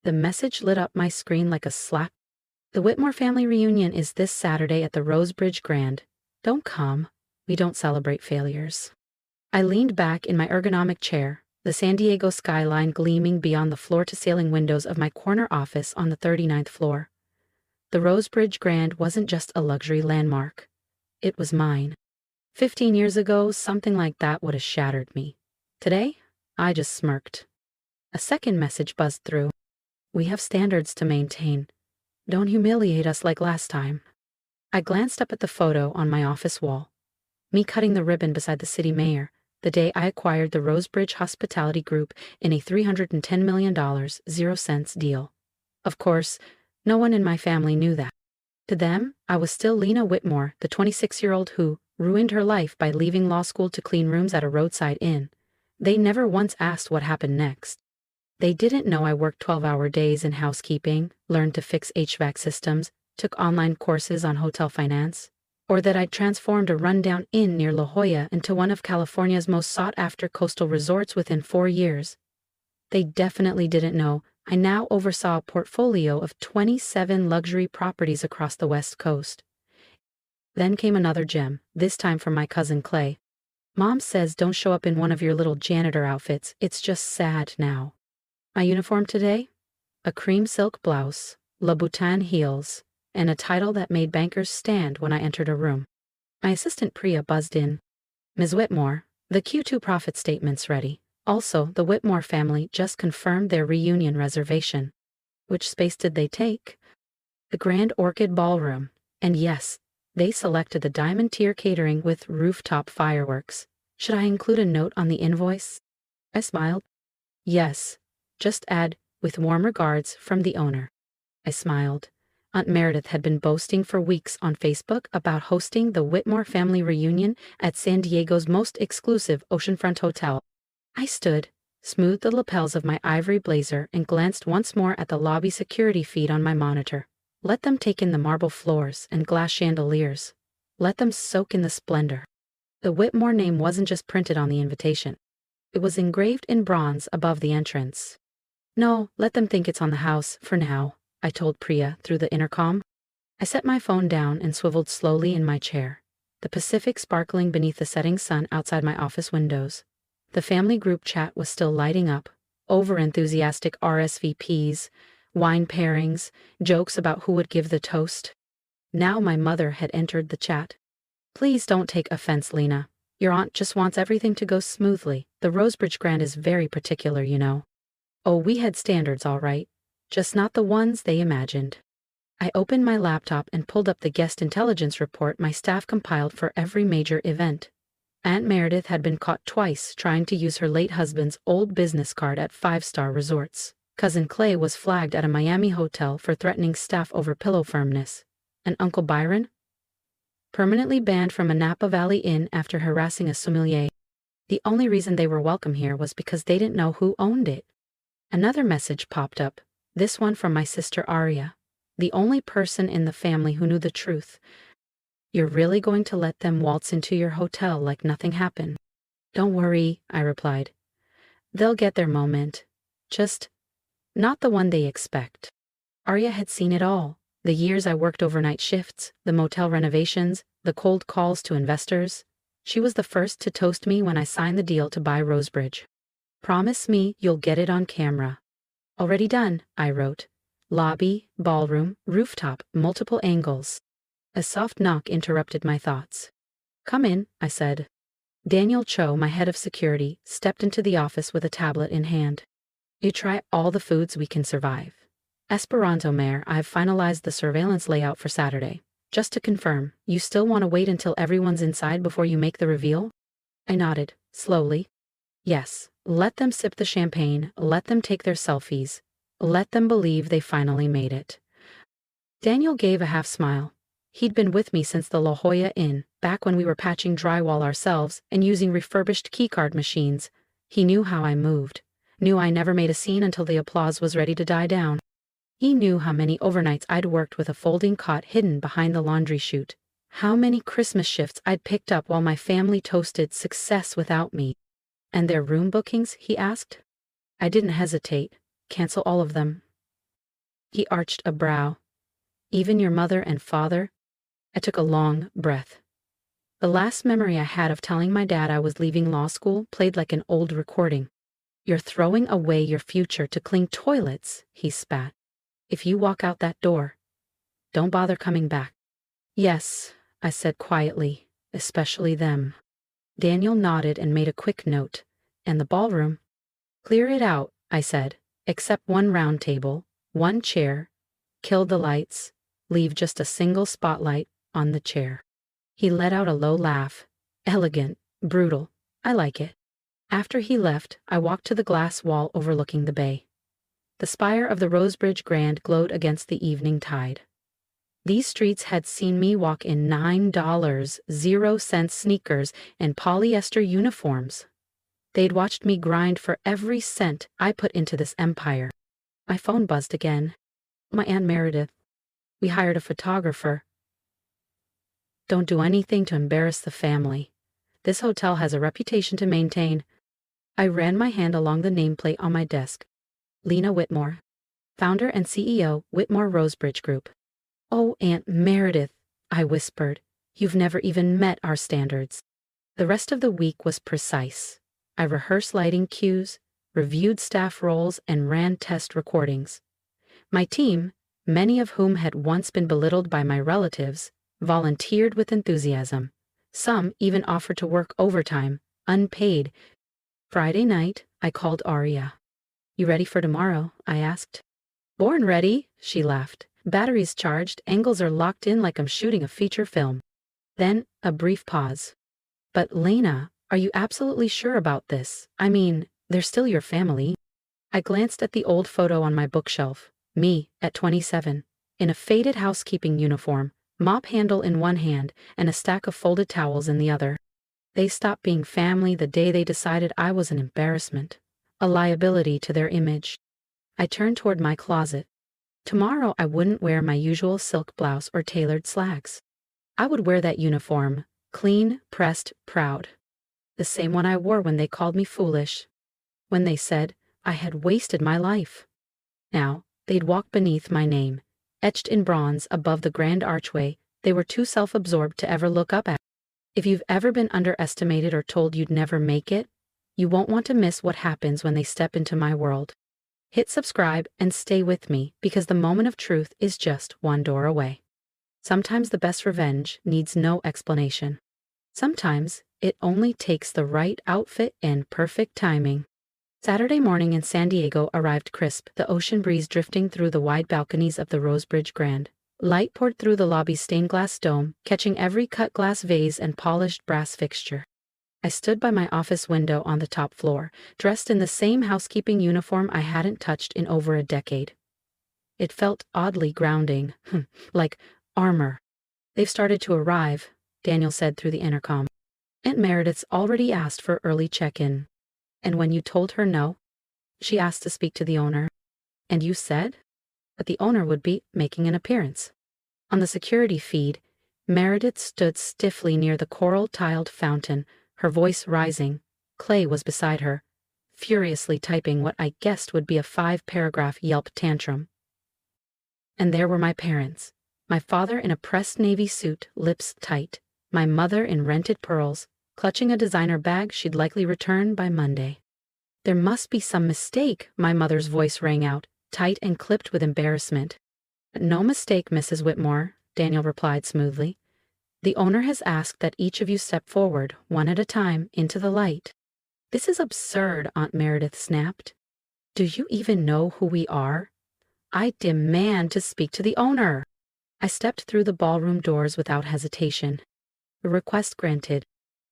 The message lit up my screen like a slap. The Whitmore family reunion is this Saturday at the Rosebridge Grand. Don't come. We don't celebrate failures. I leaned back in my ergonomic chair, the San Diego skyline gleaming beyond the floor-to-ceiling windows of my corner office on the 39th floor. The Rosebridge Grand wasn't just a luxury landmark. It was mine. 15 years ago, something like that would have shattered me. Today, I just smirked. A second message buzzed through. We have standards to maintain. Don't humiliate us like last time. I glanced up at the photo on my office wall. Me cutting the ribbon beside the city mayor, the day I acquired the Rosebridge Hospitality Group in a $310 million, 0 cents deal. Of course, no one in my family knew that. To them, I was still Lena Whitmore, the 26-year-old who ruined her life by leaving law school to clean rooms at a roadside inn. They never once asked what happened next. They didn't know I worked 12-hour days in housekeeping, learned to fix HVAC systems, took online courses on hotel finance, or that I'd transformed a rundown inn near La Jolla into one of California's most sought-after coastal resorts within 4 years. They definitely didn't know I now oversaw a portfolio of 27 luxury properties across the West Coast. Then came another gem, this time from my cousin Clay. Mom says don't show up in one of your little janitor outfits, it's just sad now. My uniform today? A cream silk blouse, Louboutin heels, and a title that made bankers stand when I entered a room. My assistant Priya buzzed in. Ms. Whitmore, the Q2 profit statement's ready. Also, the Whitmore family just confirmed their reunion reservation. Which space did they take? The Grand Orchid Ballroom. And yes, they selected the Diamond Tier catering with rooftop fireworks. Should I include a note on the invoice? I smiled. Yes. Just add, with warm regards from the owner. I smiled. Aunt Meredith had been boasting for weeks on Facebook about hosting the Whitmore family reunion at San Diego's most exclusive oceanfront hotel. I stood, smoothed the lapels of my ivory blazer, and glanced once more at the lobby security feed on my monitor. Let them take in the marble floors and glass chandeliers. Let them soak in the splendor. The Whitmore name wasn't just printed on the invitation. It was engraved in bronze above the entrance. No, let them think it's on the house, for now, I told Priya through the intercom. I set my phone down and swiveled slowly in my chair, the Pacific sparkling beneath the setting sun outside my office windows. The family group chat was still lighting up, over-enthusiastic RSVPs, wine pairings, jokes about who would give the toast. Now my mother had entered the chat. Please don't take offense, Lena. Your aunt just wants everything to go smoothly. The Rosebridge Grand is very particular, you know. Oh, we had standards, all right. Just not the ones they imagined. I opened my laptop and pulled up the guest intelligence report my staff compiled for every major event. Aunt Meredith had been caught twice trying to use her late husband's old business card at 5-star resorts. Cousin Clay was flagged at a Miami hotel for threatening staff over pillow firmness. And Uncle Byron? Permanently banned from a Napa Valley inn after harassing a sommelier. The only reason they were welcome here was because they didn't know who owned it. Another message popped up, this one from my sister Arya, the only person in the family who knew the truth. You're really going to let them waltz into your hotel like nothing happened? Don't worry, I replied. They'll get their moment. Just not the one they expect. Arya had seen it all. The years I worked overnight shifts, the motel renovations, the cold calls to investors. She was the first to toast me when I signed the deal to buy Rosebridge. Promise me you'll get it on camera. Already done, I wrote. Lobby, ballroom, rooftop, multiple angles. A soft knock interrupted my thoughts. Come in, I said. Daniel Cho, my head of security, stepped into the office with a tablet in hand. You try all the foods we can survive. Esperanto Mayor, I've finalized the surveillance layout for Saturday. Just to confirm, you still want to wait until everyone's inside before you make the reveal? I nodded, slowly. Yes, let them sip the champagne, let them take their selfies. Let them believe they finally made it. Daniel gave a half smile. He'd been with me since the La Jolla Inn, back when we were patching drywall ourselves and using refurbished keycard machines. He knew how I moved, knew I never made a scene until the applause was ready to die down. He knew how many overnights I'd worked with a folding cot hidden behind the laundry chute, how many Christmas shifts I'd picked up while my family toasted success without me. And their room bookings, he asked? I didn't hesitate. Cancel all of them. He arched a brow. Even your mother and father? I took a long breath. The last memory I had of telling my dad I was leaving law school played like an old recording. You're throwing away your future to clean toilets, he spat. If you walk out that door, don't bother coming back. Yes, I said quietly, especially them. Daniel nodded and made a quick note. And the ballroom? Clear it out, I said, except one round table, one chair, kill the lights, leave just a single spotlight on the chair. He let out a low laugh. Elegant, brutal, I like it. After he left, I walked to the glass wall overlooking the bay. The spire of the Rosebridge Grand glowed against the evening tide. These streets had seen me walk in $9.00 sneakers and polyester uniforms. They'd watched me grind for every cent I put into this empire. My phone buzzed again. My Aunt Meredith. We hired a photographer. Don't do anything to embarrass the family. This hotel has a reputation to maintain. I ran my hand along the nameplate on my desk. Lena Whitmore, founder and CEO, Whitmore Rosebridge Group. Oh, Aunt Meredith, I whispered, you've never even met our standards. The rest of the week was precise. I rehearsed lighting cues, reviewed staff roles, and ran test recordings. My team, many of whom had once been belittled by my relatives, volunteered with enthusiasm. Some even offered to work overtime, unpaid. Friday night, I called Aria. You ready for tomorrow? I asked. Born ready, she laughed. Batteries charged, angles are locked in like I'm shooting a feature film. Then, a brief pause. But Lena, are you absolutely sure about this? I mean, they're still your family. I glanced at the old photo on my bookshelf. Me, at 27, in a faded housekeeping uniform, mop handle in one hand and a stack of folded towels in the other. They stopped being family the day they decided I was an embarrassment, a liability to their image. I turned toward my closet. Tomorrow I wouldn't wear my usual silk blouse or tailored slacks. I would wear that uniform, clean, pressed, proud. The same one I wore when they called me foolish. When they said I had wasted my life. Now, they'd walk beneath my name, etched in bronze above the grand archway they were too self-absorbed to ever look up at. If you've ever been underestimated or told you'd never make it, you won't want to miss what happens when they step into my world. Hit subscribe and stay with me because the moment of truth is just one door away. Sometimes the best revenge needs no explanation. Sometimes it only takes the right outfit and perfect timing. Saturday morning in San Diego arrived crisp, the ocean breeze drifting through the wide balconies of the Rosebridge Grand. Light poured through the lobby's stained glass dome, catching every cut glass vase and polished brass fixture. I stood by my office window on the top floor, dressed in the same housekeeping uniform I hadn't touched in over a decade. It felt oddly grounding, like armor. They've started to arrive, Daniel said through the intercom. Aunt Meredith's already asked for early check-in. And when you told her no, she asked to speak to the owner. And you said? That the owner would be making an appearance. On the security feed, Meredith stood stiffly near the coral-tiled fountain, her voice rising. Clay was beside her, furiously typing what I guessed would be a 5-paragraph Yelp tantrum. And there were my parents. My father in a pressed navy suit, lips tight. My mother in rented pearls, clutching a designer bag she'd likely return by Monday. There must be some mistake, my mother's voice rang out, tight and clipped with embarrassment. No mistake, Mrs. Whitmore, Daniel replied smoothly. The owner has asked that each of you step forward, one at a time, into the light. This is absurd, Aunt Meredith snapped. Do you even know who we are? I demand to speak to the owner. I stepped through the ballroom doors without hesitation. The request granted.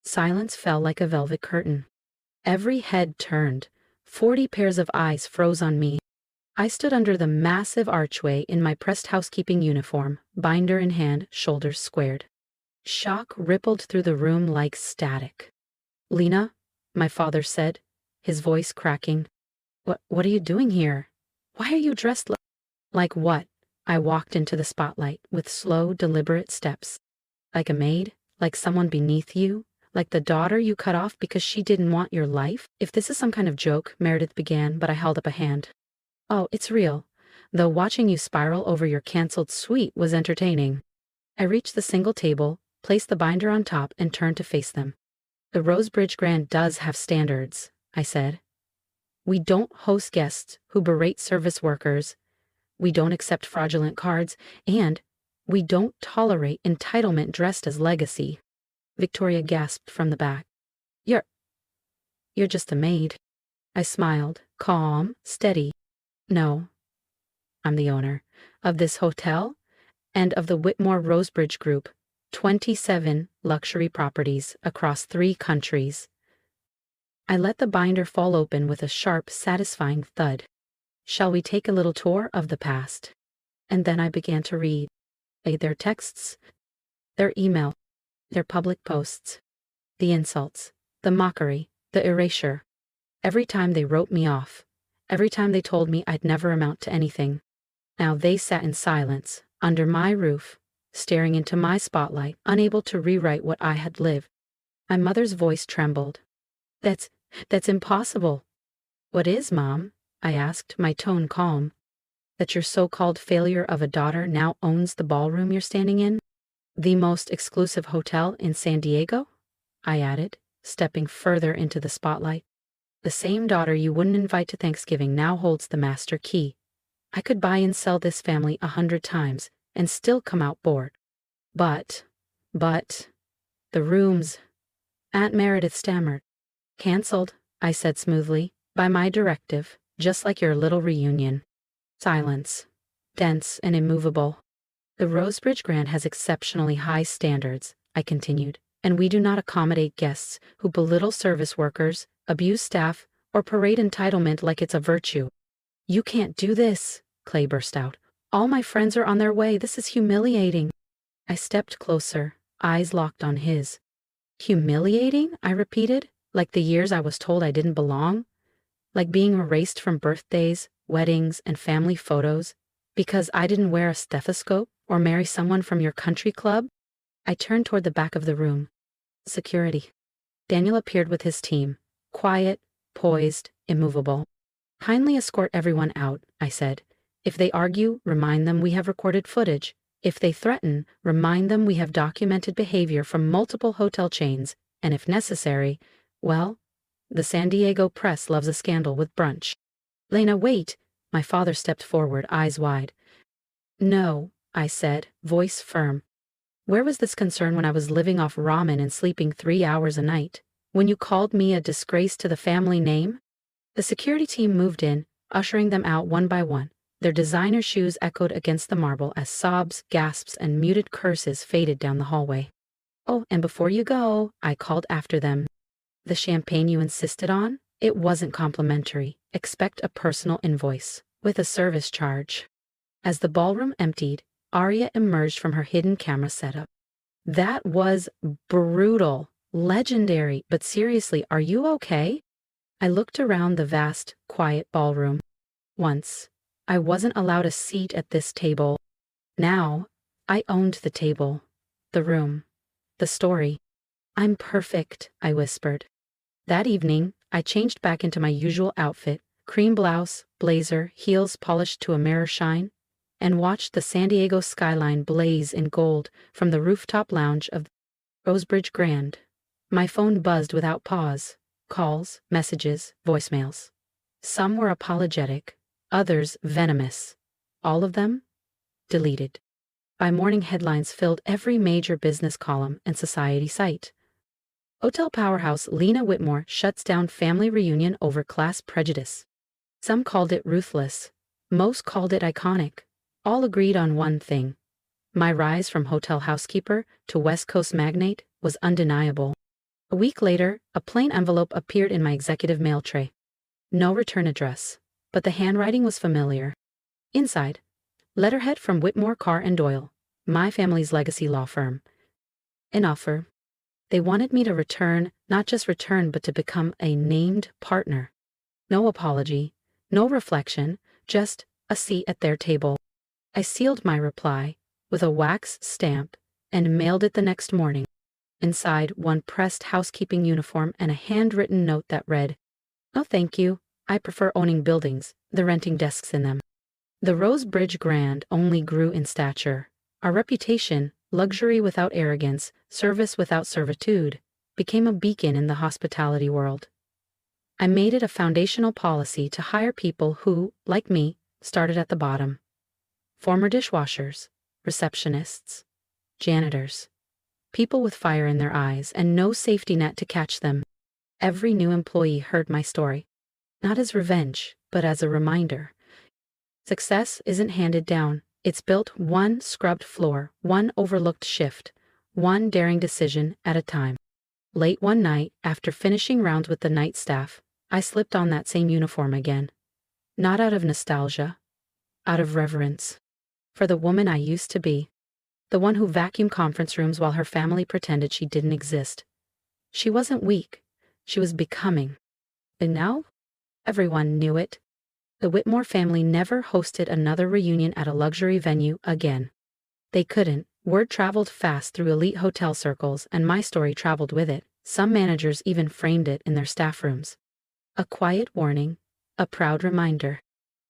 Silence fell like a velvet curtain. Every head turned. 40 pairs of eyes froze on me. I stood under the massive archway in my pressed housekeeping uniform, binder in hand, shoulders squared. Shock rippled through the room like static. Lena, my father said, his voice cracking. What are you doing here? Why are you dressed like what? I walked into the spotlight with slow, deliberate steps. Like a maid? Like someone beneath you? Like the daughter you cut off because she didn't want your life? If this is some kind of joke, Meredith began, but I held up a hand. Oh, it's real. though watching you spiral over your canceled suite was entertaining. I reached the single table, placed the binder on top, and turned to face them. The Rosebridge Grand does have standards, I said. We don't host guests who berate service workers, we don't accept fraudulent cards, and we don't tolerate entitlement dressed as legacy. Victoria gasped from the back. You're just a maid. I smiled, calm, steady. No, I'm the owner of this hotel and of the Whitmore Rosebridge Group, 27 luxury properties across 3 countries. I let the binder fall open with a sharp, satisfying thud. Shall we take a little tour of the past? And then I began to read their texts, their email, their public posts, the insults, the mockery, the erasure. Every time they wrote me off, every time they told me I'd never amount to anything. Now they sat in silence, under my roof, staring into my spotlight, unable to rewrite what I had lived. My mother's voice trembled. That's impossible. What is, Mom? I asked, my tone calm. That your so-called failure of a daughter now owns the ballroom you're standing in? The most exclusive hotel in San Diego? I added, stepping further into the spotlight. The same daughter you wouldn't invite to Thanksgiving now holds the master key. I could buy and sell this family 100 times and still come out bored. But, the rooms, Aunt Meredith stammered. Cancelled, I said smoothly, by my directive, just like your little reunion. Silence, dense and immovable. The Rosebridge Grand has exceptionally high standards, I continued, and we do not accommodate guests who belittle service workers, abuse staff, or parade entitlement like it's a virtue. You can't do this, Clay burst out. All my friends are on their way. This is humiliating. I stepped closer, eyes locked on his. Humiliating? I repeated, like the years I was told I didn't belong. Like being erased from birthdays, weddings, and family photos because I didn't wear a stethoscope or marry someone from your country club. I turned toward the back of the room. Security. Daniel appeared with his team, quiet, poised, immovable. Kindly escort everyone out, I said. If they argue, remind them we have recorded footage. If they threaten, remind them we have documented behavior from multiple hotel chains, and if necessary, well, the San Diego press loves a scandal with brunch. Lena, wait! My father stepped forward, eyes wide. No, I said, voice firm. Where was this concern when I was living off ramen and sleeping 3 hours a night? When you called me a disgrace to the family name? The security team moved in, ushering them out one by one. Their designer shoes echoed against the marble as sobs, gasps, and muted curses faded down the hallway. Oh, and before you go, I called after them. The champagne you insisted on? It wasn't complimentary. Expect a personal invoice, with a service charge. As the ballroom emptied, Aria emerged from her hidden camera setup. That was brutal, legendary, but seriously, are you okay? I looked around the vast, quiet ballroom. Once, I wasn't allowed a seat at this table. Now, I owned the table, the room, the story. I'm perfect, I whispered. That evening, I changed back into my usual outfit, cream blouse, blazer, heels polished to a mirror shine, and watched the San Diego skyline blaze in gold from the rooftop lounge of the Rosebridge Grand. My phone buzzed without pause. Calls, messages, voicemails. Some were apologetic, others venomous. All of them deleted. By morning, headlines filled every major business column and society site. Hotel powerhouse Lena Whitmore shuts down family reunion over class prejudice. Some called it ruthless. Most called it iconic. All agreed on one thing. My rise from hotel housekeeper to West Coast magnate was undeniable. A week later, a plain envelope appeared in my executive mail tray. No return address, but the handwriting was familiar. Inside, letterhead from Whitmore, Carr and Doyle, my family's legacy law firm. An offer. They wanted me to return, not just return, but to become a named partner. No apology, no reflection, just a seat at their table. I sealed my reply with a wax stamp and mailed it the next morning. Inside, one pressed housekeeping uniform and a handwritten note that read, "No thank you, I prefer owning buildings, the renting desks in them." The Rose Bridge Grand only grew in stature. Our reputation, luxury without arrogance, service without servitude, became a beacon in the hospitality world. I made it a foundational policy to hire people who, like me, started at the bottom. Former dishwashers, receptionists, janitors. People with fire in their eyes and no safety net to catch them. Every new employee heard my story, not as revenge, but as a reminder. Success isn't handed down, it's built one scrubbed floor, one overlooked shift, one daring decision at a time. Late one night, after finishing rounds with the night staff, I slipped on that same uniform again. Not out of nostalgia, out of reverence. For the woman I used to be. The one who vacuumed conference rooms while her family pretended she didn't exist. She wasn't weak, she was becoming. And now? Everyone knew it. The Whitmore family never hosted another reunion at a luxury venue again. They couldn't. Word traveled fast through elite hotel circles, and my story traveled with it. Some managers even framed it in their staff rooms. A quiet warning, a proud reminder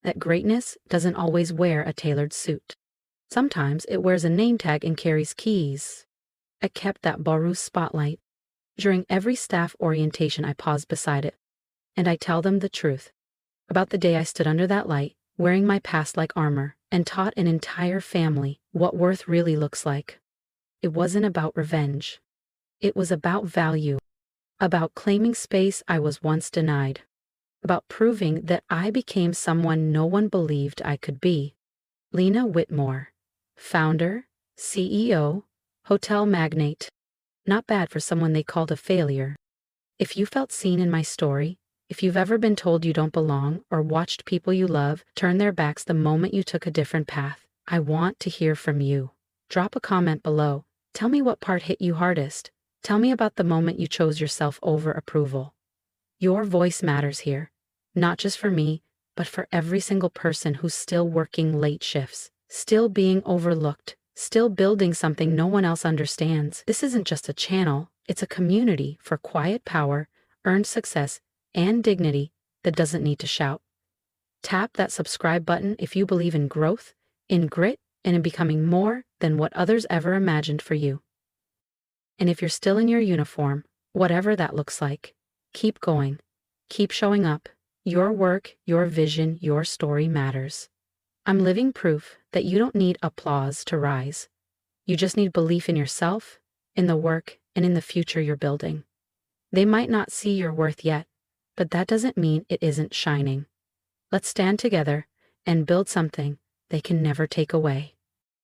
that greatness doesn't always wear a tailored suit. Sometimes it wears a name tag and carries keys. I kept that Baru spotlight. During every staff orientation, I paused beside it, and I tell them the truth about the day I stood under that light, wearing my past like armor, and taught an entire family what worth really looks like. It wasn't about revenge. It was about value, about claiming space I was once denied, about proving that I became someone no one believed I could be. Lena Whitmore, founder, CEO, hotel magnate. Not bad for someone they called a failure. If you felt seen in my story, if you've ever been told you don't belong or watched people you love turn their backs the moment you took a different path, I want to hear from you. Drop a comment below. Tell me what part hit you hardest. Tell me about the moment you chose yourself over approval. Your voice matters here, not just for me, but for every single person who's still working late shifts, still being overlooked, still building something no one else understands. This isn't just a channel, it's a community for quiet power, earned success, and dignity that doesn't need to shout. Tap that subscribe button if you believe in growth, in grit, and in becoming more than what others ever imagined for you. And if you're still in your uniform, whatever that looks like, keep going. Keep showing up. Your work, your vision, your story matters. I'm living proof that you don't need applause to rise. You just need belief in yourself, in the work, and in the future you're building. They might not see your worth yet, but that doesn't mean it isn't shining. Let's stand together and build something they can never take away.